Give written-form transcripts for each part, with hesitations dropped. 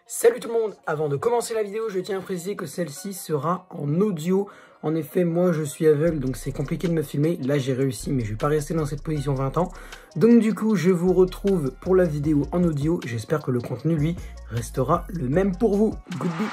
Salut tout le monde, avant de commencer la vidéo, je tiens à préciser que celle-ci sera en audio. En effet, moi je suis aveugle, donc c'est compliqué de me filmer. Là j'ai réussi, mais je vais pas rester dans cette position 20 ans. Donc du coup, je vous retrouve pour la vidéo en audio. J'espère que le contenu, lui, restera le même pour vous. Goodbye.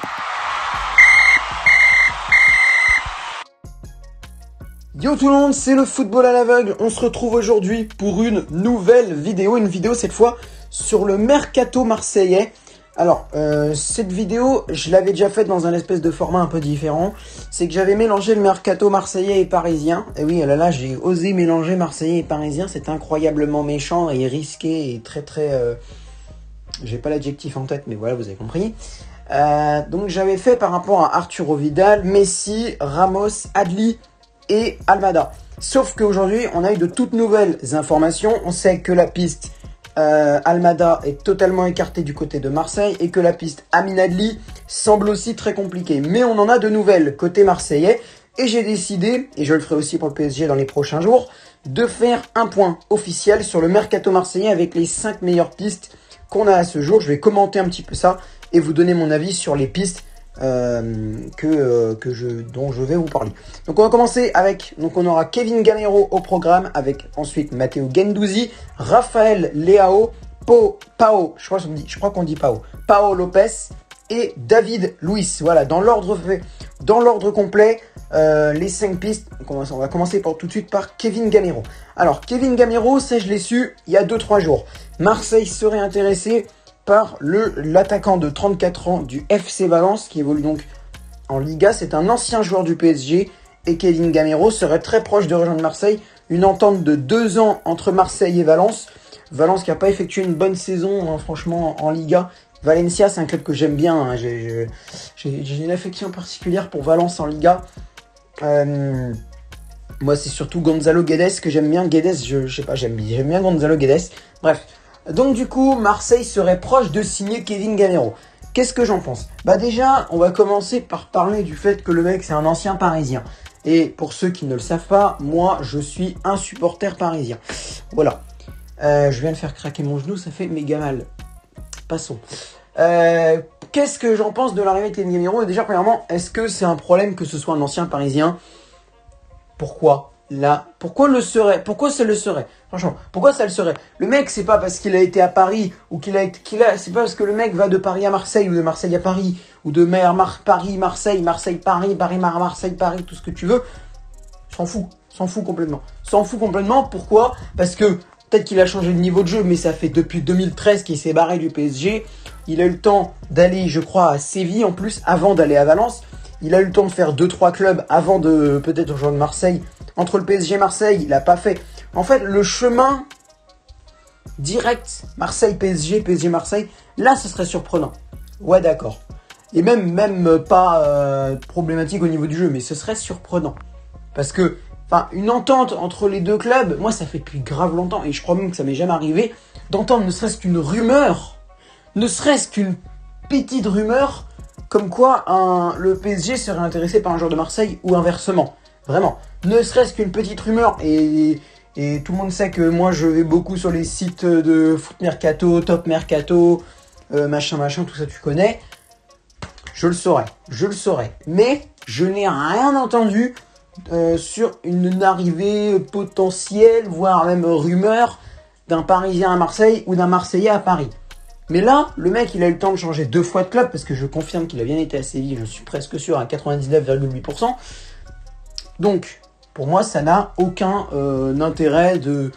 Yo tout le monde, c'est le football à l'aveugle. On se retrouve aujourd'hui pour une nouvelle vidéo. Une vidéo cette fois sur le mercato marseillais. Alors, cette vidéo, je l'avais déjà faite dans un espèce de format un peu différent. C'est que j'avais mélangé le mercato marseillais et parisien. Et oui, là, j'ai osé mélanger marseillais et parisien. C'est incroyablement méchant et risqué et très... J'ai pas l'adjectif en tête, mais voilà, vous avez compris. Donc, j'avais fait par rapport à Arturo Vidal, Messi, Ramos, Adli et Almada. Sauf qu'aujourd'hui, on a eu de toutes nouvelles informations. On sait que la piste... Almada est totalement écarté du côté de Marseille et que la piste Amin Adli semble aussi très compliquée. Mais on en a de nouvelles côté marseillais et j'ai décidé, et je le ferai aussi pour le PSG dans les prochains jours, de faire un point officiel sur le mercato marseillais avec les 5 meilleures pistes qu'on a à ce jour. Je vais commenter un petit peu ça et vous donner mon avis sur les pistes dont je vais vous parler. Donc on va commencer avec, on aura Kevin Gamero au programme, avec ensuite Matteo Guendouzi, Raphaël Leao, je crois qu'on dit Pau Lopez et David Luiz. Voilà, dans l'ordre complet, les 5 pistes. On va commencer tout de suite par Kevin Gamero. Alors Kevin Gamero, ça je l'ai su il y a 2-3 jours. Marseille serait intéressé par l'attaquant de 34 ans du FC Valence qui évolue donc en Liga. C'est un ancien joueur du PSG et Kevin Gamero serait très proche de rejoindre Marseille. Une entente de 2 ans entre Marseille et Valence. Valence qui n'a pas effectué une bonne saison, hein, franchement, en Liga. Valencia, c'est un club que j'aime bien. Hein. J'ai une affection particulière pour Valence en Liga. Moi, c'est surtout Gonzalo Guedes que j'aime bien. Guedes, je sais pas, j'aime bien Gonzalo Guedes. Bref. Donc du coup, Marseille serait proche de signer Kevin Gamero. Qu'est-ce que j'en pense? Bah déjà, on va commencer par parler du fait que le mec, c'est un ancien parisien. Et pour ceux qui ne le savent pas, moi, je suis un supporter parisien. Voilà. Je viens de faire craquer mon genou, ça fait méga mal. Passons. Qu'est-ce que j'en pense de l'arrivée de Kevin Gamero? Et déjà, premièrement, est-ce que c'est un problème que ce soit un ancien parisien? Pourquoi ça le serait? Franchement, pourquoi ça le serait? Le mec, c'est pas parce qu'il a été à Paris ou c'est pas parce que le mec va de Paris à Marseille ou de Marseille à Paris ou de Paris, Marseille, Marseille, Paris, Marseille, Paris, tout ce que tu veux. S'en fout complètement. Pourquoi? Parce que peut-être qu'il a changé de niveau de jeu, mais ça fait depuis 2013 qu'il s'est barré du PSG. Il a eu le temps d'aller, je crois, à Séville en plus, avant d'aller à Valence. Il a eu le temps de faire 2-3 clubs avant de peut-être rejoindre Marseille. Entre le PSG et Marseille, il n'a pas fait. En fait, le chemin direct Marseille-PSG, PSG-Marseille, là, ce serait surprenant. Ouais, d'accord. Et même pas problématique au niveau du jeu, mais ce serait surprenant. Parce que, une entente entre les deux clubs, moi, ça fait depuis grave longtemps, et je crois même que ça m'est jamais arrivé, d'entendre ne serait-ce qu'une rumeur, ne serait-ce qu'une petite rumeur, comme quoi le PSG serait intéressé par un joueur de Marseille ou inversement. Vraiment. Ne serait-ce qu'une petite rumeur. Et tout le monde sait que moi je vais beaucoup sur les sites de Foot Mercato, Top Mercato, machin, tout ça tu connais. Je le saurais. Mais je n'ai rien entendu sur une arrivée potentielle, voire même rumeur d'un Parisien à Marseille ou d'un Marseillais à Paris. Mais là, le mec, il a eu le temps de changer 2 fois de club, parce que je confirme qu'il a bien été à Séville, je suis presque sûr, à 99,8%. Donc, pour moi, ça n'a aucun intérêt de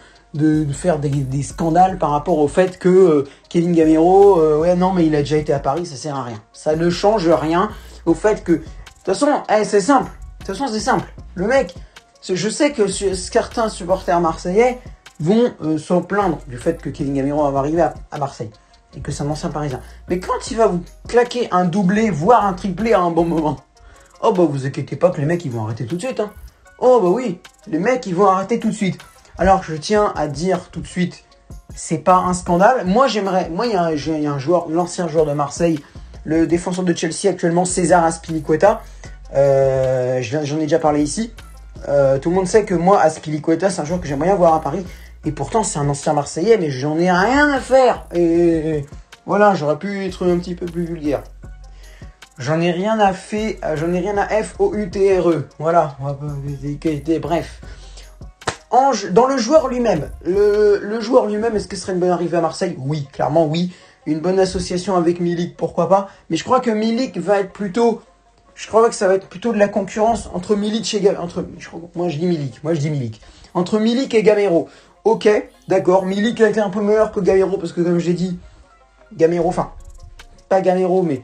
faire des scandales par rapport au fait que Kevin Gamero, mais il a déjà été à Paris, ça sert à rien. Ça ne change rien au fait que... De toute façon, c'est simple. Le mec, je sais que certains supporters marseillais vont s'en plaindre du fait que Kevin Gamero va arriver à Marseille. Et que c'est un ancien parisien. Mais quand il va vous claquer un doublé, voire un triplé à un bon moment, oh bah vous inquiétez pas que les mecs ils vont arrêter tout de suite. Hein. Oh bah oui, les mecs ils vont arrêter tout de suite. Alors je tiens à dire tout de suite, c'est pas un scandale. Moi il y a un joueur, l'ancien joueur de Marseille, le défenseur de Chelsea actuellement, César Azpilicueta. J'en ai déjà parlé ici. Tout le monde sait que moi, Azpilicueta, c'est un joueur que j'aimerais bien voir à Paris. Et pourtant, c'est un ancien Marseillais, mais j'en ai rien à faire. Et Voilà, j'aurais pu être un petit peu plus vulgaire. J'en ai rien à F-O-U-T-R-E. Voilà, bref. Dans le joueur lui-même, le joueur lui-même, est-ce que ce serait une bonne arrivée à Marseille? Oui, clairement oui. Une bonne association avec Milik, pourquoi pas. Mais je crois que Milik va être plutôt... Je crois que ça va être plutôt de la concurrence entre Milik et Gamero. Moi je dis Milik. Entre Milik et Gamero. Ok, d'accord. Milik a été un peu meilleur que Gamero parce que comme je l'ai dit, Gamero, enfin, pas Gamero, mais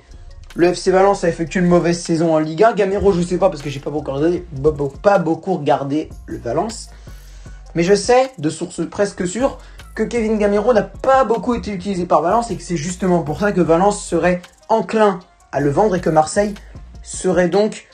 le FC Valence a effectué une mauvaise saison en Liga. Gamero, je sais pas parce que j'ai pas beaucoup regardé le Valence. Mais je sais, de source presque sûre, que Kevin Gamero n'a pas beaucoup été utilisé par Valence et que c'est justement pour ça que Valence serait enclin à le vendre et que Marseille serait donc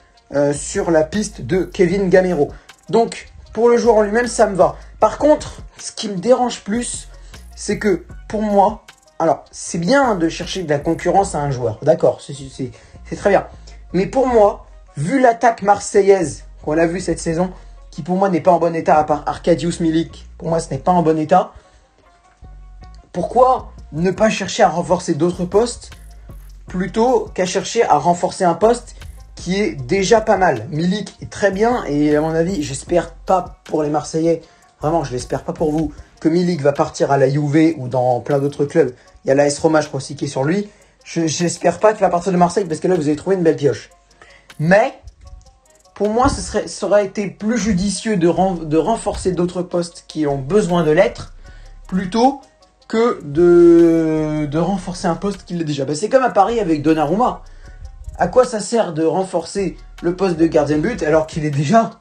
sur la piste de Kevin Gamero. Donc, pour le joueur en lui-même, ça me va. Par contre, ce qui me dérange plus, c'est que pour moi, alors, c'est bien de chercher de la concurrence à un joueur, d'accord, c'est très bien. Mais pour moi, vu l'attaque marseillaise qu'on a vue cette saison, qui pour moi n'est pas en bon état, à part Arkadiusz Milik, pour moi ce n'est pas en bon état, pourquoi ne pas chercher à renforcer d'autres postes plutôt qu'à chercher à renforcer un poste qui est déjà pas mal. Milik est très bien et à mon avis, j'espère pas pour les Marseillais, vraiment je l'espère pas pour vous, que Milik va partir à la Juve ou dans plein d'autres clubs. Il y a l'AS Roma, je crois aussi, qui est sur lui. J'espère pas qu'il va partir de Marseille parce que là, vous avez trouvé une belle pioche. Mais, pour moi, ça aurait été plus judicieux de renforcer d'autres postes qui ont besoin de l'être plutôt que de renforcer un poste qui l'est déjà. Ben, c'est comme à Paris avec Donnarumma. À quoi ça sert de renforcer le poste de gardien de but alors qu'il est déjà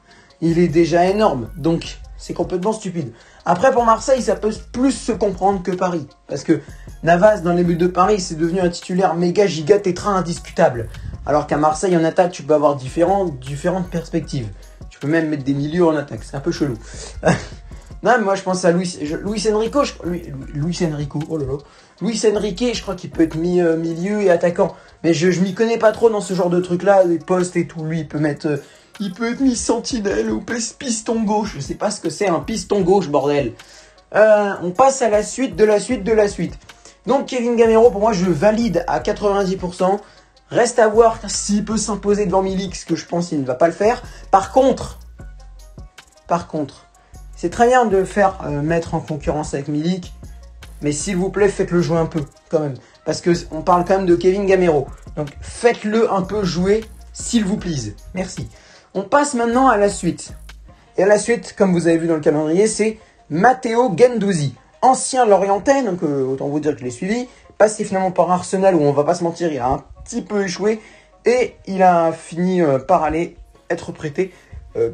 énorme. Donc, c'est complètement stupide. Après, pour Marseille, ça peut plus se comprendre que Paris. Parce que Navas, dans les buts de Paris, c'est devenu un titulaire méga giga tétra indiscutable. Alors qu'à Marseille, en attaque, tu peux avoir différentes perspectives. Tu peux même mettre des milieux en attaque. C'est un peu chelou. Non, mais moi, je pense à Luis Enrico. Luis Enrico, oh là là. Luis Enrique, je crois qu'il peut être milieu et attaquant. Mais je m'y connais pas trop dans ce genre de trucs-là, les postes et tout. Lui, il peut être mis sentinelle ou piston gauche. Je sais pas ce que c'est un piston gauche, bordel. On passe à la suite de la suite. Donc Kevin Gamero, pour moi, je valide à 90%. Reste à voir s'il peut s'imposer devant Milik, ce que je pense qu'il ne va pas le faire. Par contre, c'est très bien de le faire mettre en concurrence avec Milik. Mais s'il vous plaît, faites-le jouer un peu, quand même. Parce qu'on parle quand même de Kevin Gamero. Donc faites-le un peu jouer, s'il vous plaît. Merci. On passe maintenant à la suite. Et à la suite, comme vous avez vu dans le calendrier, c'est Matteo Guendouzi. Ancien Lorientais, donc autant vous dire que je l'ai suivi. Passé finalement par Arsenal, où on va pas se mentir, il a un petit peu échoué. Et il a fini par aller être prêté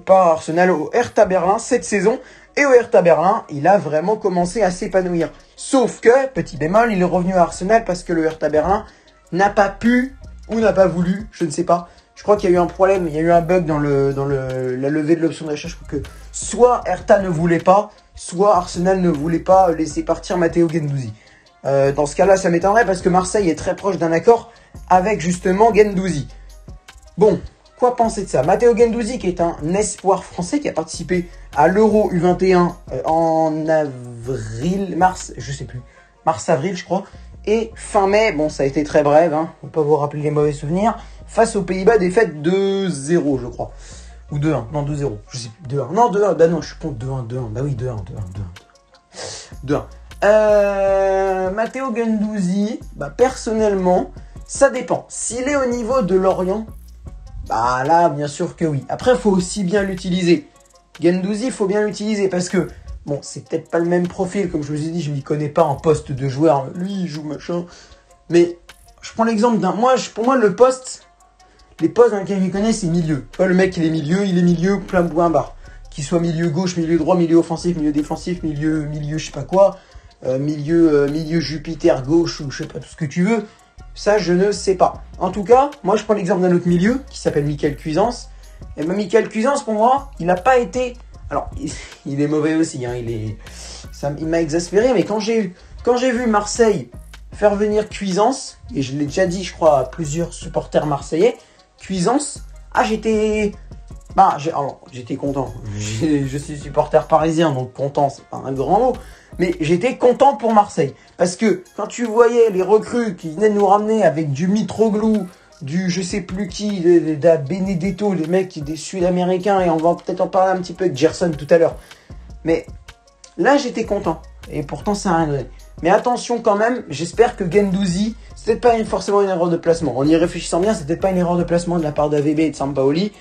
par Arsenal au Hertha Berlin cette saison. Et au Hertha Berlin, il a vraiment commencé à s'épanouir. Sauf que, petit bémol, il est revenu à Arsenal parce que le Hertha Berlin n'a pas pu ou n'a pas voulu, je ne sais pas. Je crois qu'il y a eu un problème, il y a eu un bug dans la levée de l'option d'achat. Je crois que soit Hertha ne voulait pas, soit Arsenal ne voulait pas laisser partir Matteo Guendouzi. Dans ce cas-là, ça m'étonnerait parce que Marseille est très proche d'un accord avec justement Guendouzi. Bon, quoi penser de ça? Matteo Guendouzi, qui est un espoir français, qui a participé à l'Euro U21 en mars-avril, je crois. Et fin mai, bon, ça a été très bref, hein, on peut pas vous rappeler les mauvais souvenirs. Face aux Pays-Bas, défaite 2-0, je crois. Ou 2-1, non 2-0, je sais plus, 2-1. Non, 2-1, bah non, je suis contre 2-1, bah oui, 2-1. Matteo Guendouzi, bah personnellement, ça dépend. S'il est au niveau de Lorient, bah là, bien sûr que oui. Après, il faut aussi bien l'utiliser. Guendouzi, il faut bien l'utiliser parce que, bon, c'est peut-être pas le même profil. Comme je vous ai dit, je m'y connais pas en poste de joueur. Lui, il joue machin. Mais je prends l'exemple d'un... Pour moi, les postes dans lesquels je m'y connais, c'est milieu. Tu vois, le mec, il est milieu, plein point barre. Qu'il soit milieu gauche, milieu droit, milieu offensif, milieu défensif, milieu je sais pas quoi. Milieu Jupiter gauche ou je sais pas, tout ce que tu veux. Ça, je ne sais pas. En tout cas, moi, je prends l'exemple d'un autre milieu qui s'appelle Michael Cuisance. Et ben, Michael Cuisance, pour moi, il n'a pas été... Alors, il est mauvais aussi. Hein, il m'a exaspéré. Mais quand j'ai vu Marseille faire venir Cuisance, et je l'ai déjà dit, je crois, à plusieurs supporters marseillais, Cuisance, j'étais Bah, alors, j'étais content. Je suis supporter parisien, donc content, c'est pas un grand mot. Mais j'étais content pour Marseille. Parce que quand tu voyais les recrues qui venaient nous ramener avec du Mitroglou, du je sais plus qui, de Benedetto, les mecs des Sud-Américains, et on va peut-être en parler un petit peu avec Gerson tout à l'heure. Mais là, j'étais content. Et pourtant, ça n'a rien donné. Mais attention quand même, j'espère que Guendouzi, c'est peut-être pas forcément une erreur de placement. En y réfléchissant bien, c'est peut-être pas une erreur de placement de la part d'AVB et de Sampaoli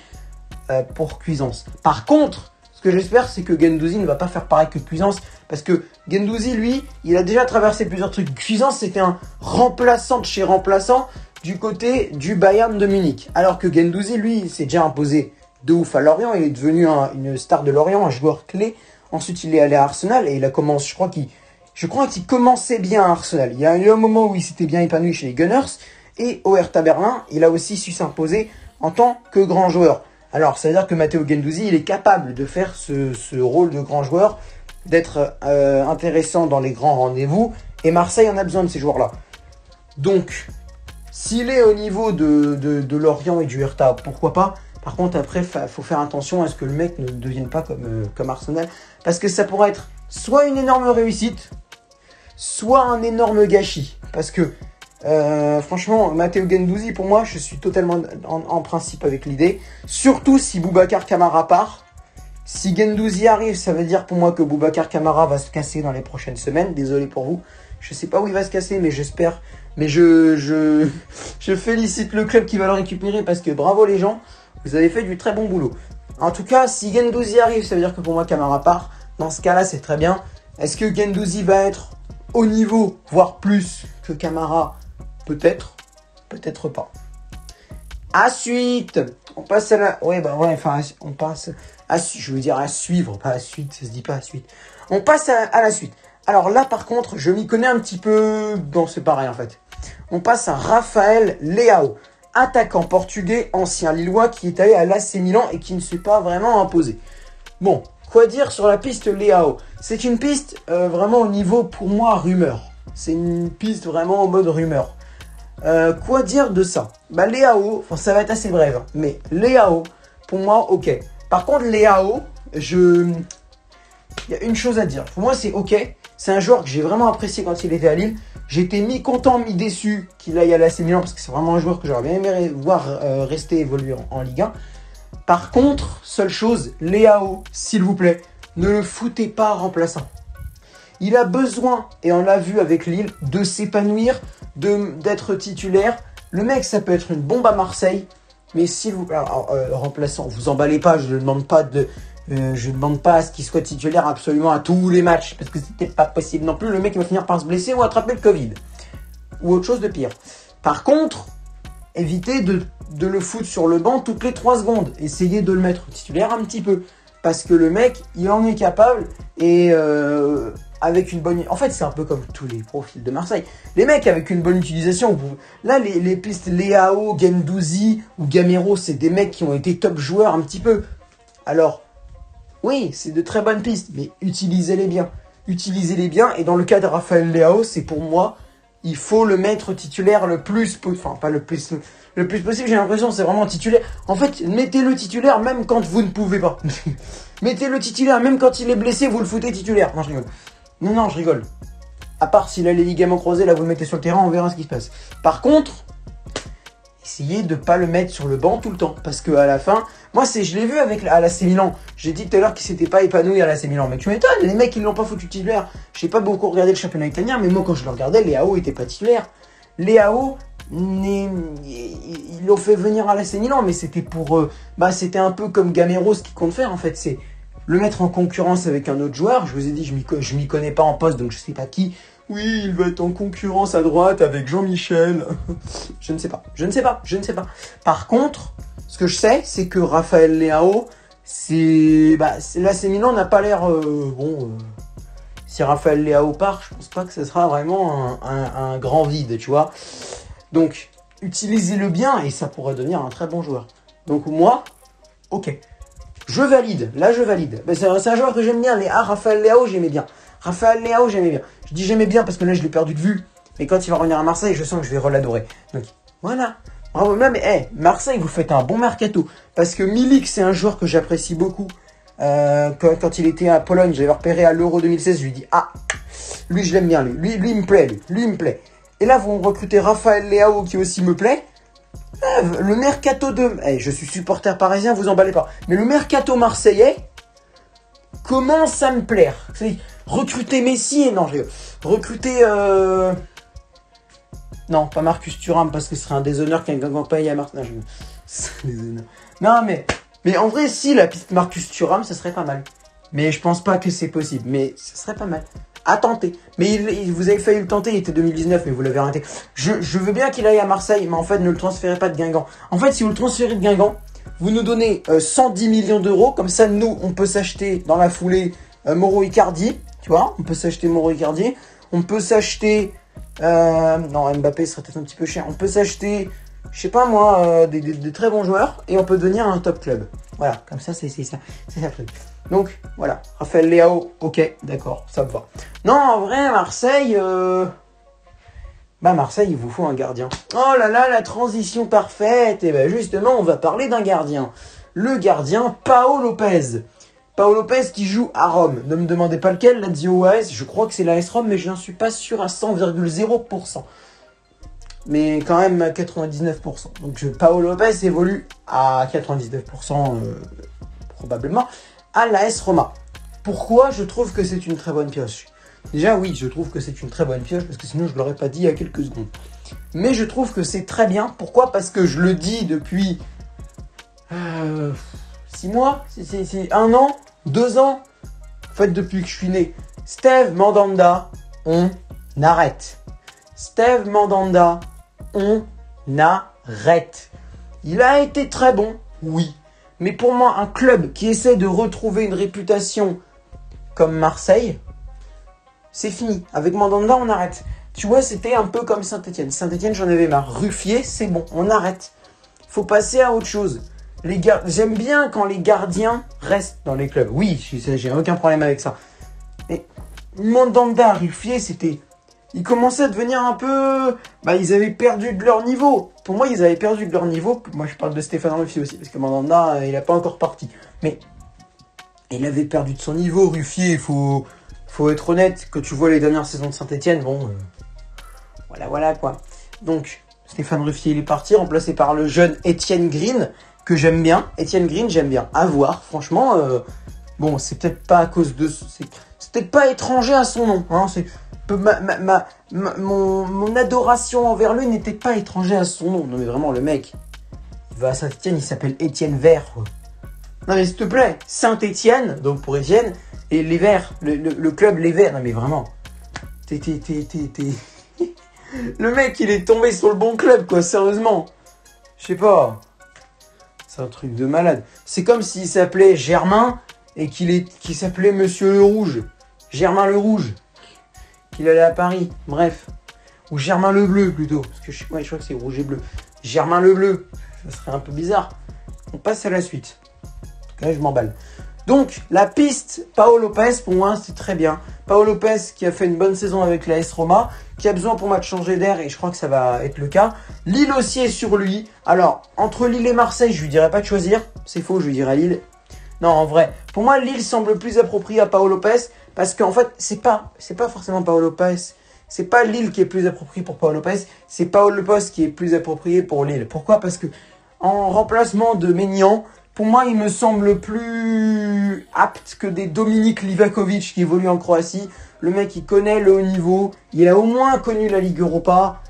pour Cuisance. Par contre, ce que j'espère, c'est que Guendouzi ne va pas faire pareil que Cuisance. Parce que Guendouzi, lui, il a déjà traversé plusieurs trucs. Cuisance, c'était un remplaçant de chez remplaçant du côté du Bayern de Munich. Alors que Guendouzi, lui, il s'est déjà imposé de ouf à Lorient. Il est devenu une star de Lorient, un joueur clé. Ensuite, il est allé à Arsenal et il a commencé, je crois qu'il commençait bien à Arsenal. Il y a eu un moment où il s'était bien épanoui chez les Gunners. Et au Hertha Berlin, il a aussi su s'imposer en tant que grand joueur. Alors, ça veut dire que Matteo Guendouzi, il est capable de faire ce rôle de grand joueur, d'être intéressant dans les grands rendez-vous. Et Marseille en a besoin de ces joueurs-là. Donc, s'il est au niveau de Lorient et du Hertha, pourquoi pas? Par contre, après, il faut faire attention à ce que le mec ne devienne pas comme Arsenal. Parce que ça pourrait être soit une énorme réussite, soit un énorme gâchis. Parce que, franchement, Matteo Guendouzi, pour moi, je suis totalement en principe avec l'idée. Surtout si Boubacar Kamara part. Si Guendouzi arrive, ça veut dire pour moi que Boubacar Kamara va se casser dans les prochaines semaines. Désolé pour vous. Je sais pas où il va se casser, mais j'espère. Mais je félicite le club qui va le récupérer parce que bravo les gens. Vous avez fait du très bon boulot. En tout cas, si Guendouzi arrive, ça veut dire que pour moi, Kamara part. Dans ce cas-là, c'est très bien. Est-ce que Guendouzi va être au niveau, voire plus que Kamara? Peut-être. Peut-être pas. À suite. On passe à la... Ouais, bah ouais, enfin, on passe... Je veux dire à suivre, pas à suite, ça se dit pas à suite. On passe à la suite. Alors là, par contre, je m'y connais un petit peu... Bon, c'est pareil, en fait. On passe à Rafael Leao. Attaquant portugais, ancien Lillois, qui est allé à l'AC Milan et qui ne s'est pas vraiment imposé. Bon, quoi dire sur la piste Leao? C'est une piste vraiment au niveau, pour moi, rumeur. C'est une piste vraiment en mode rumeur. Quoi dire de ça? Bah Leao, ça va être assez bref, hein, mais Leao, pour moi, ok. Par contre, Leao, il y a une chose à dire. Pour moi, c'est ok. C'est un joueur que j'ai vraiment apprécié quand il était à Lille. J'étais mi-content, mi-déçu qu'il aille à l'AC Milan parce que c'est vraiment un joueur que j'aurais bien aimé voir rester évoluer en Ligue 1. Par contre, seule chose, Leao, s'il vous plaît, ne le foutez pas remplaçant. Il a besoin, et on l'a vu avec Lille, de s'épanouir, d'être titulaire. Le mec, ça peut être une bombe à Marseille, mais s'il vous plaît, remplaçant, vous emballez pas, je ne demande pas à ce qu'il soit titulaire absolument à tous les matchs, parce que c'est peut-être pas possible non plus. Le mec il va finir par se blesser ou attraper le Covid, ou autre chose de pire. Par contre, évitez de le foutre sur le banc toutes les 3 secondes. Essayez de le mettre titulaire un petit peu, parce que le mec, il en est capable, et avec une bonne... En fait, c'est un peu comme tous les profils de Marseille. Les mecs avec une bonne utilisation, là, les pistes Leao, Guendouzi ou Gamero, c'est des mecs qui ont été top joueurs un petit peu. Alors, oui, c'est de très bonnes pistes, mais utilisez-les bien. Utilisez-les bien, et dans le cas de Rafael Leao, c'est pour moi, il faut le mettre titulaire le plus... Enfin, pas le plus possible, j'ai l'impression, c'est vraiment titulaire. En fait, mettez-le titulaire même quand vous ne pouvez pas. Mettez-le titulaire, même quand il est blessé, vous le foutez titulaire. Non, je rigole. Non, je rigole. À part s'il a les ligaments croisés, là, vous le mettez sur le terrain, on verra ce qui se passe. Par contre, essayez de ne pas le mettre sur le banc tout le temps. Parce qu'à la fin, moi, je l'ai vu à l'AC Milan. J'ai dit tout à l'heure qu'il s'était pas épanoui à l'AC Milan. Mais tu m'étonnes, les mecs, ils l'ont pas foutu titulaire. Je n'ai pas beaucoup regardé le championnat italien, mais moi, quand je le regardais, Leao était pas titulaire. Leao, ils l'ont fait venir à l'AC Milan, mais c'était pour... c'était un peu comme Gamero, ce qu'il compte faire, en fait. C'est le mettre en concurrence avec un autre joueur. Je vous ai dit, je m'y connais pas en poste, donc je sais pas qui. Oui, il va être en concurrence à droite avec Jean-Michel. Je ne sais pas. Par contre, ce que je sais, c'est que Rafael Leao, l'AC Milan n'a pas l'air... si Rafael Leao part, je pense pas que ce sera vraiment un grand vide, tu vois. Donc, utilisez-le bien et ça pourrait devenir un très bon joueur. Donc moi, ok. Je valide. C'est un joueur que j'aime bien. Rafael Leao, j'aimais bien. Je dis j'aimais bien parce que là, je l'ai perdu de vue. Mais quand il va revenir à Marseille, je sens que je vais reladorer. Donc, voilà. Bravo, non, mais Marseille, vous faites un bon mercato. Parce que Milik, c'est un joueur que j'apprécie beaucoup. Quand il était à Pologne, j'avais repéré à l'Euro 2016, je lui dis, ah, lui, je l'aime bien, lui, il me plaît, lui, il me plaît. Et là, vous recrutez Raphaël Leao, qui aussi me plaît. Le mercato de... je suis supporter parisien, vous emballez pas. Mais le mercato marseillais commence à me plaire. Recruter Messi et... Non, recruter... Non, pas Marcus Thuram, parce que ce serait un déshonneur qu'un Guingamp paye à Marseille. Non, mais en vrai, si, la piste Marcus Thuram, ce serait pas mal. Mais je pense pas que c'est possible. Mais ce serait pas mal. À tenter. Mais vous avez failli le tenter, il était 2019, mais vous l'avez arrêté. Je veux bien qu'il aille à Marseille, mais en fait, ne le transférez pas de Guingamp. En fait, si vous le transférez de Guingamp, vous nous donnez 110 millions d'euros. Comme ça, nous, on peut s'acheter dans la foulée Mauro Icardi. Tu vois, on peut s'acheter Mauro Icardi. On peut s'acheter... non, Mbappé serait peut-être un petit peu cher. On peut s'acheter, je sais pas moi, des très bons joueurs. Et on peut devenir un top club. Voilà, comme ça, c'est ça le truc. Donc, voilà. Raphaël Leao, ok, d'accord, ça me va. Non, en vrai, Marseille... Marseille, il vous faut un gardien. Oh là là, la transition parfaite. Et ben justement, on va parler d'un gardien. Le gardien, Pau Lopez. Pau Lopez qui joue à Rome. Ne me demandez pas lequel, Lazio AS. Je crois que c'est l'AS Rome, mais je n'en suis pas sûr à 100,0%. Mais quand même à 99%. Donc Pau Lopez évolue à 99%, probablement, à l'AS Roma. Pourquoi je trouve que c'est une très bonne pioche? Déjà, oui, je trouve que c'est une très bonne pioche, parce que sinon je ne l'aurais pas dit il y a quelques secondes. Mais je trouve que c'est très bien. Pourquoi? Parce que je le dis depuis 6 mois, c'est 1 an, 2 ans. En fait, depuis que je suis né. Steve Mandanda, on arrête. Steve Mandanda, on arrête. Il a été très bon, oui. Mais pour moi, un club qui essaie de retrouver une réputation comme Marseille, c'est fini. Avec Mandanda, on arrête. Tu vois, c'était un peu comme Saint-Etienne. Saint-Etienne, j'en avais marre. Ruffier, c'est bon, on arrête. Faut passer à autre chose. J'aime bien quand les gardiens restent dans les clubs. Oui, j'ai aucun problème avec ça. Mais Mandanda, Ruffier, c'était... Ils commençaient à devenir un peu... ils avaient perdu de leur niveau. Pour moi, ils avaient perdu de leur niveau. Moi, je parle de Stéphane Ruffier aussi, parce que Mandanda, il n'a pas encore parti. Mais il avait perdu de son niveau, Ruffier. Il faut être honnête. Que tu vois les dernières saisons de Saint-Etienne, bon... Voilà, quoi. Donc, Stéphane Ruffier, il est parti, remplacé par le jeune Étienne Green, que j'aime bien. Étienne Green, j'aime bien. À voir, franchement. Bon, c'est peut-être pas à cause de... C'est peut-être pas étranger à son nom. Hein, mon adoration envers lui n'était pas étranger à son nom. Non mais vraiment, le mec, il va à Saint-Etienne, il s'appelle Étienne Vert. Non mais s'il te plaît, Saint-Etienne, donc pour Étienne, et les Verts, le club Les Verts. Non mais vraiment, le mec, il est tombé sur le bon club, quoi, sérieusement. Je sais pas. C'est un truc de malade. C'est comme s'il s'appelait Germain et qu'il s'appelait Monsieur Le Rouge. Germain Le Rouge. Qu'il allait à Paris. Bref. Ou Germain Le Bleu, plutôt. Parce que je crois que c'est rouge et bleu. Germain Le Bleu. Ça serait un peu bizarre. On passe à la suite. En tout cas, je m'emballe. Donc, la piste, Pau Lopez, pour moi, c'est très bien. Pau Lopez qui a fait une bonne saison avec l'AS Roma, qui a besoin pour moi de changer d'air, et je crois que ça va être le cas. Lille aussi est sur lui. Alors, entre Lille et Marseille, je lui dirais pas de choisir. C'est faux, je lui dirais Lille. Non, en vrai, pour moi, Lille semble plus approprié à Pau Lopez, parce qu'en fait, c'est pas forcément Pau Lopez. C'est pas Lille qui est plus approprié pour Pau Lopez, c'est Pau Lopez qui est plus approprié pour Lille. Pourquoi? Parce que en remplacement de Maignan, pour moi, il me semble plus apte que des Dominik Livakovic qui évolue en Croatie. Le mec, il connaît le haut niveau. Il a au moins connu la Ligue Europa.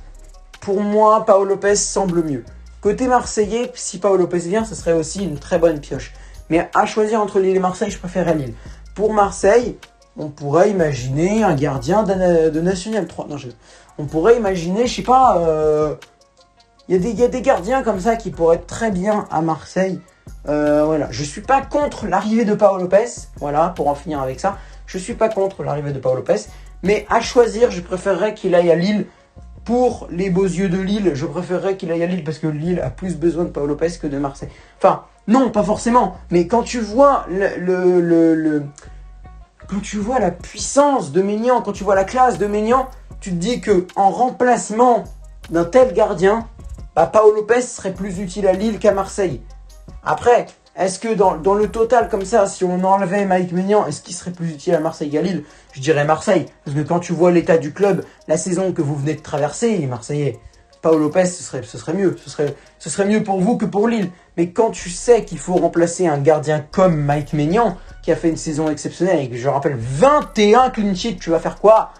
Pour moi, Pau Lopez semble mieux. Côté marseillais, si Pau Lopez vient, ce serait aussi une très bonne pioche. Mais à choisir entre Lille et Marseille, je préférerais Lille. Pour Marseille, on pourrait imaginer un gardien de National 3. Non, on pourrait imaginer, je sais pas... Il y a des gardiens comme ça qui pourraient être très bien à Marseille. Voilà, je suis pas contre l'arrivée de Pau Lopez. Voilà, pour en finir avec ça, je suis pas contre l'arrivée de Pau Lopez, mais à choisir, je préférerais qu'il aille à Lille. Pour les beaux yeux de Lille, je préférerais qu'il aille à Lille parce que Lille a plus besoin de Pau Lopez que de Marseille. Enfin, non, pas forcément, mais quand tu vois quand tu vois la puissance de Maignan, quand tu vois la classe de Maignan, tu te dis que en remplacement d'un tel gardien, bah, Pau Lopez serait plus utile à Lille qu'à Marseille. Après, est-ce que dans le total, comme ça, si on enlevait Mike Maignan, est-ce qu'il serait plus utile à Marseille qu'à Lille? Je dirais Marseille. Parce que quand tu vois l'état du club, la saison que vous venez de traverser, les Marseillais, Pau Lopez, ce serait mieux. Ce serait mieux pour vous que pour Lille. Mais quand tu sais qu'il faut remplacer un gardien comme Mike Maignan, qui a fait une saison exceptionnelle, et que je rappelle, 21 clean sheets, tu vas faire quoi?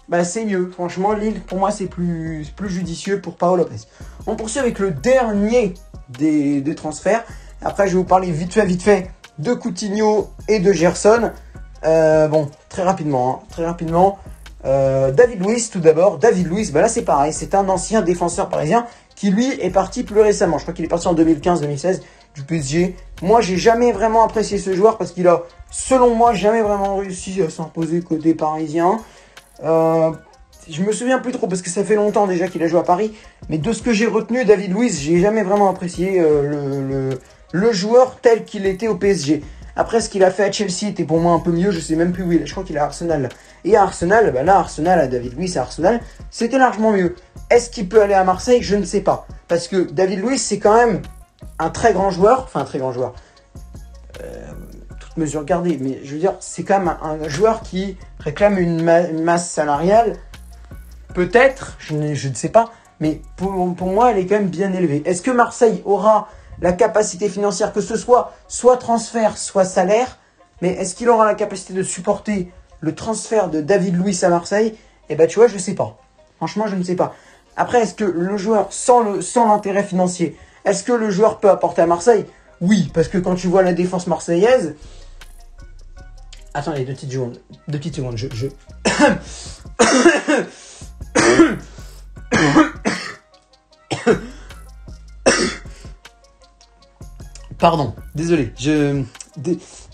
Bah c'est mieux. Franchement, Lille, pour moi, c'est plus judicieux pour Pau Lopez. On poursuit avec le dernier des transferts. Après, je vais vous parler vite fait de Coutinho et de Gerson. Bon, très rapidement. David Luiz, tout d'abord. David Luiz, bah là, c'est pareil. C'est un ancien défenseur parisien qui, lui, est parti plus récemment. Je crois qu'il est parti en 2015-2016 du PSG. Moi, j'ai jamais vraiment apprécié ce joueur parce qu'il a, selon moi, jamais vraiment réussi à s'imposer côté parisien. Je me souviens plus trop parce que ça fait longtemps déjà qu'il a joué à Paris. Mais de ce que j'ai retenu, David Luiz, j'ai jamais vraiment apprécié le joueur tel qu'il était au PSG. Après, ce qu'il a fait à Chelsea était pour moi un peu mieux. Je sais même plus où il est. Je crois qu'il est à Arsenal. Et à Arsenal, bah là, Arsenal, à David Luiz à Arsenal, c'était largement mieux. Est-ce qu'il peut aller à Marseille? Je ne sais pas. Parce que David Luiz, c'est quand même un très grand joueur. Enfin, un très grand joueur. Toute mesure gardée. Mais je veux dire, c'est quand même un joueur qui réclame une masse salariale. Peut-être, je ne sais pas. Mais pour moi, elle est quand même bien élevée. Est-ce que Marseille aura la capacité financière, que ce soit transfert, soit salaire, mais est-ce qu'il aura la capacité de supporter le transfert de David Luiz à Marseille? Eh ben tu vois, je sais pas. Franchement, je ne sais pas. Après, est-ce que le joueur, sans l'intérêt financier, est-ce que le joueur peut apporter à Marseille? Oui, parce que quand tu vois la défense marseillaise... Attendez, deux petites secondes, je... Pardon, désolé,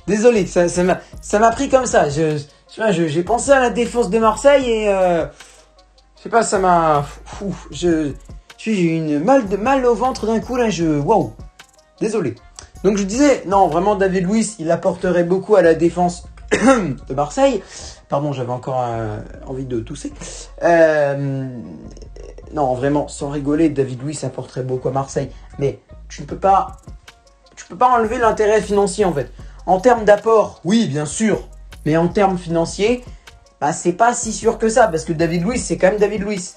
désolé, ça m'a pris comme ça. J'ai pensé à la défense de Marseille et je sais pas, ça m'a, j'ai eu une mal au ventre d'un coup là. Waouh, désolé. Donc je disais, non, vraiment David Luiz, il apporterait beaucoup à la défense de Marseille. Pardon, j'avais encore envie de tousser. Non, vraiment, sans rigoler, David Luiz apporterait beaucoup à Marseille, mais tu peux pas enlever l'intérêt financier en fait. En termes d'apport, oui, bien sûr, mais en termes financiers, bah c'est pas si sûr que ça, parce que David Luiz, c'est quand même David Luiz.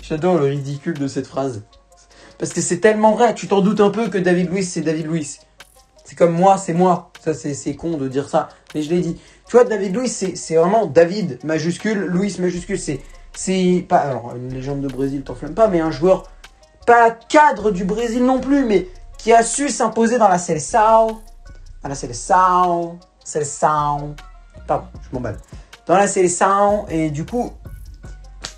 J'adore le ridicule de cette phrase. Parce que c'est tellement vrai, tu t'en doutes un peu que David Luiz, c'est David Luiz. C'est comme moi, c'est moi. Ça, c'est con de dire ça, mais je l'ai dit. Tu vois, David Luiz, c'est vraiment David majuscule, Luiz majuscule. C'est pas, alors, une légende de Brésil, t'enflamme pas, mais un joueur, pas cadre du Brésil non plus, mais qui a su s'imposer dans la Seleção. Pardon, je m'emballe. Dans la Seleção, et du coup,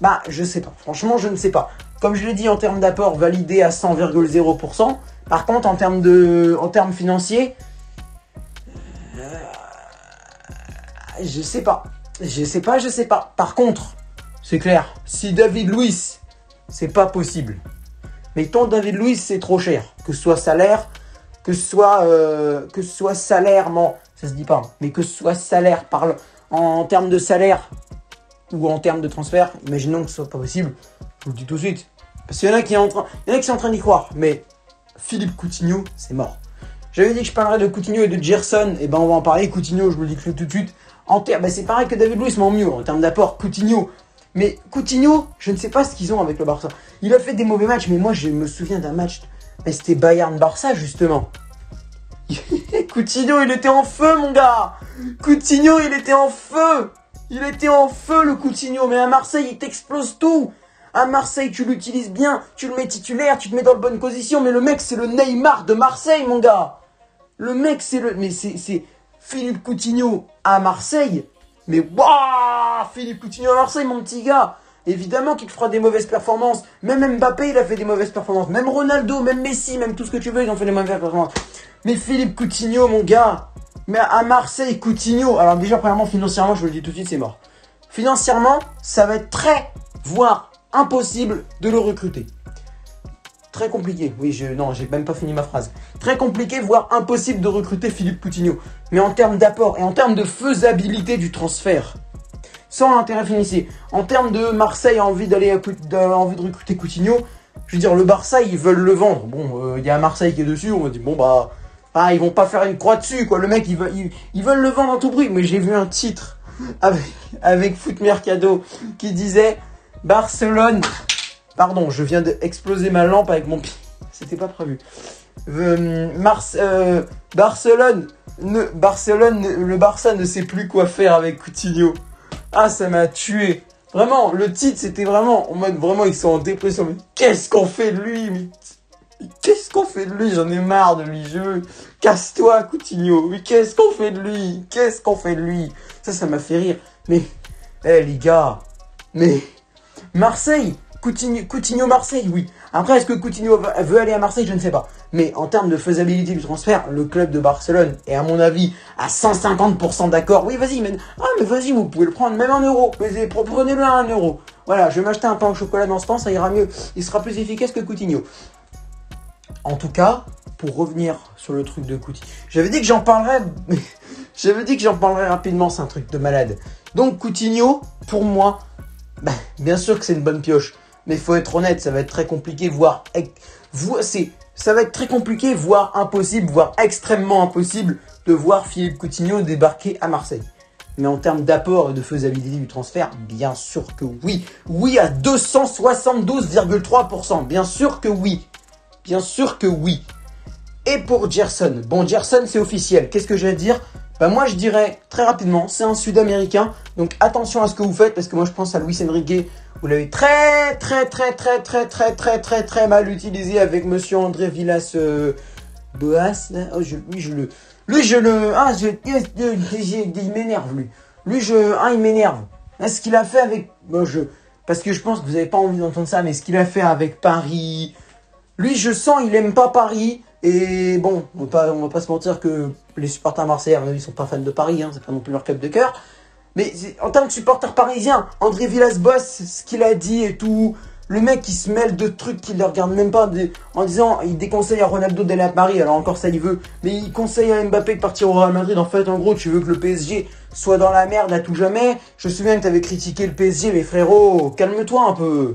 bah, je sais pas. Franchement, je ne sais pas. Comme je l'ai dit, en termes d'apport, validé à 100,0%. Par contre, en termes financiers, je sais pas. Par contre, c'est clair, si David Luiz, c'est pas possible. Mais ton David Luiz, c'est trop cher. Que ce soit salaire, que ce soit salaire, non, ça se dit pas. Mais que ce soit salaire, en termes de salaire ou en termes de transfert, imaginons que ce soit pas possible. Je vous le dis tout de suite. Parce qu'il y en a qui sont en train d'y croire. Mais Philippe Coutinho, c'est mort. J'avais dit que je parlerais de Coutinho et de Gerson. Et ben on va en parler. Coutinho, je vous le dis tout de suite. C'est pareil que David Luiz, mais en mieux. En termes d'apport, Coutinho. Mais Coutinho, je ne sais pas ce qu'ils ont avec le Barça. Il a fait des mauvais matchs, mais moi je me souviens d'un match. Mais c'était Bayern-Barça justement. Coutinho, il était en feu, mon gars. Coutinho, il était en feu. Il était en feu, le Coutinho. Mais à Marseille, il t'explose tout. À Marseille, tu l'utilises bien. Tu le mets titulaire, tu te mets dans la bonne position. Mais le mec, c'est le Neymar de Marseille, mon gars. Le mec, mais c'est Philippe Coutinho à Marseille. Mais waouh, Philippe Coutinho à Marseille, mon petit gars. Évidemment qu'il fera des mauvaises performances. Même Mbappé, il a fait des mauvaises performances. Même Ronaldo, même Messi, même tout ce que tu veux, ils ont fait des mauvaises performances. Mais Philippe Coutinho, mon gars. Mais à Marseille, Coutinho. Alors déjà, premièrement, financièrement, je vous le dis tout de suite, c'est mort. Financièrement, ça va être très, voire impossible de le recruter. Très compliqué. Oui, j'ai même pas fini ma phrase. Très compliqué, voire impossible de recruter Philippe Coutinho. Mais en termes d'apport et en termes de faisabilité du transfert, sans intérêt financier. En termes de Marseille a envie de recruter Coutinho, je veux dire, le Barça, ils veulent le vendre. Bon, il y a Marseille qui est dessus, on va dire, bon, bah, ah, ils vont pas faire une croix dessus, quoi. Le mec, ils veulent le vendre à tout prix. Mais j'ai vu un titre avec Foot Mercado qui disait Barcelone. Pardon, je viens d'exploser ma lampe avec mon pied. C'était pas prévu. Barcelone, le Barça ne sait plus quoi faire avec Coutinho. Ah, ça m'a tué. Vraiment, le titre, c'était vraiment en mode, vraiment, ils sont en dépression. Mais qu'est-ce qu'on fait de lui? Mais qu'est-ce qu'on fait de lui? J'en ai marre de lui. Casse-toi, Coutinho. Mais qu'est-ce qu'on fait de lui? Qu'est-ce qu'on fait de lui? Ça m'a fait rire. Mais, les gars. Mais, Marseille. Coutinho Marseille, oui. Après, est-ce que Coutinho veut aller à Marseille? Je ne sais pas. Mais en termes de faisabilité du transfert, le club de Barcelone est, à mon avis, à 150% d'accord. Oui, vas-y, mais vas-y, vous pouvez le prendre, même en euros. Mais prenez-le à 1 euro. Voilà, je vais m'acheter un pain au chocolat dans ce temps, ça ira mieux. Il sera plus efficace que Coutinho. En tout cas, pour revenir sur le truc de Coutinho, j'avais dit que j'en parlerais rapidement, c'est un truc de malade. Donc, Coutinho, pour moi, bien sûr que c'est une bonne pioche. Mais il faut être honnête, ça va être très compliqué, ça va être très compliqué, voire impossible, voire extrêmement impossible de voir Philippe Coutinho débarquer à Marseille. Mais en termes d'apport et de faisabilité du transfert, bien sûr que oui. Oui à 272,3%. Bien sûr que oui. Bien sûr que oui. Et pour Gerson. Bon, Gerson, c'est officiel. Qu'est-ce que j'ai à dire? Moi, je dirais très rapidement, c'est un Sud-Américain. Donc, attention à ce que vous faites parce que moi, je pense à Luis Enrique. Vous l'avez très mal utilisé avec monsieur André Villas Boas. Oh, il m'énerve, lui. Il m'énerve. Ce qu'il a fait avec, parce que je pense que vous n'avez pas envie d'entendre ça, mais ce qu'il a fait avec Paris, lui, je sens, il aime pas Paris. Et bon, on va pas se mentir que les supporters marseillais, à mon avis, ils sont pas fans de Paris, hein, c'est pas non plus leur club de cœur. Mais en tant que supporter parisien, André Villas-Boas, ce qu'il a dit et tout, le mec qui se mêle de trucs qu'il ne regarde même pas, en disant, il déconseille à Ronaldo d'aller à Paris, alors encore ça il veut, mais il conseille à Mbappé de partir au Real Madrid. En fait, en gros, tu veux que le PSG soit dans la merde à tout jamais. Je me souviens que tu avais critiqué le PSG, mais frérot, calme-toi un peu.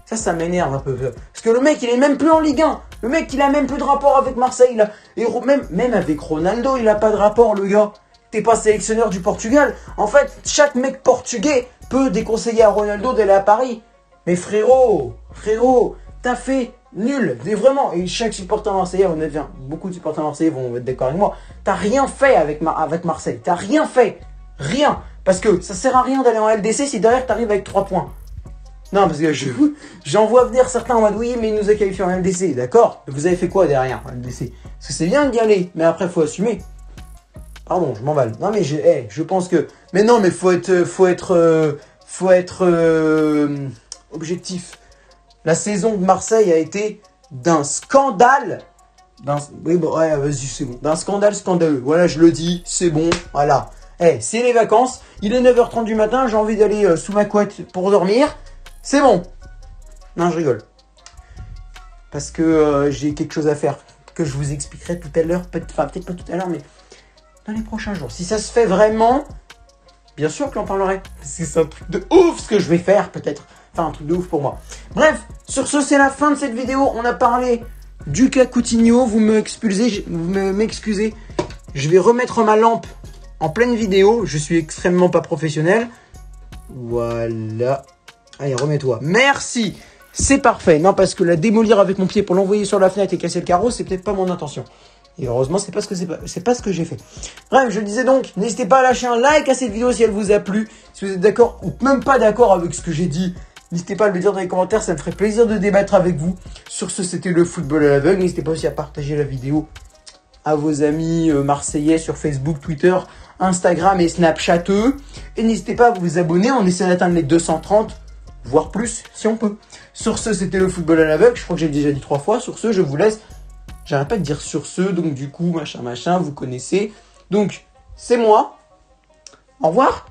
Ça m'énerve un peu. Parce que le mec, il est même plus en Ligue 1. Le mec, il a même plus de rapport avec Marseille, là. Et même avec Ronaldo, il a pas de rapport, le gars. T'es pas sélectionneur du Portugal. En fait, chaque mec portugais peut déconseiller à Ronaldo d'aller à Paris. Mais frérot, t'as fait nul. Mais vraiment, et chaque supporter marseillais, beaucoup de supporters marseillais vont être d'accord avec moi. T'as rien fait avec Marseille. T'as rien fait. Rien. Parce que ça sert à rien d'aller en LDC si derrière t'arrives avec 3 points. Non, parce que j'en vois venir certains en mode oui, mais il nous a qualifié en LDC, d'accord? Vous avez fait quoi derrière en LDC? Parce que c'est bien d'y aller, mais après faut assumer. Pardon, je m'emballe. Non mais je pense que. Mais non, mais faut être objectif. La saison de Marseille a été d'un scandale. Oui, bon, ouais, vas-y, c'est bon. D'un scandale scandaleux. Voilà, je le dis, c'est bon. Voilà. C'est les vacances. Il est 9h30 du matin. J'ai envie d'aller sous ma couette pour dormir. C'est bon. Non, je rigole. Parce que j'ai quelque chose à faire que je vous expliquerai tout à l'heure. Peut-être pas tout à l'heure, mais dans les prochains jours. Si ça se fait vraiment, bien sûr que j'en parlerai. Parce que c'est un truc de ouf ce que je vais faire, peut-être. Enfin, un truc de ouf pour moi. Bref, sur ce, c'est la fin de cette vidéo. On a parlé du cas Coutinho. Vous m'excusez. Je vais remettre ma lampe en pleine vidéo. Je suis extrêmement pas professionnel. Voilà. Allez, remets-toi. Merci. C'est parfait. Non, parce que la démolir avec mon pied pour l'envoyer sur la fenêtre et casser le carreau, c'est peut-être pas mon intention. Et heureusement, c'est pas ce que j'ai fait. Bref, je le disais donc, n'hésitez pas à lâcher un like à cette vidéo si elle vous a plu. Si vous êtes d'accord ou même pas d'accord avec ce que j'ai dit, n'hésitez pas à le dire dans les commentaires, ça me ferait plaisir de débattre avec vous. Sur ce, c'était le football à l'aveugle. N'hésitez pas aussi à partager la vidéo à vos amis marseillais sur Facebook, Twitter, Instagram et Snapchat. Et n'hésitez pas à vous abonner, on essaie d'atteindre les 230, voire plus si on peut. Sur ce, c'était le football à l'aveugle. Je crois que j'ai déjà dit 3 fois. Sur ce, je vous laisse. J'arrête pas de dire sur ce, donc du coup, machin, vous connaissez. Donc, c'est moi. Au revoir.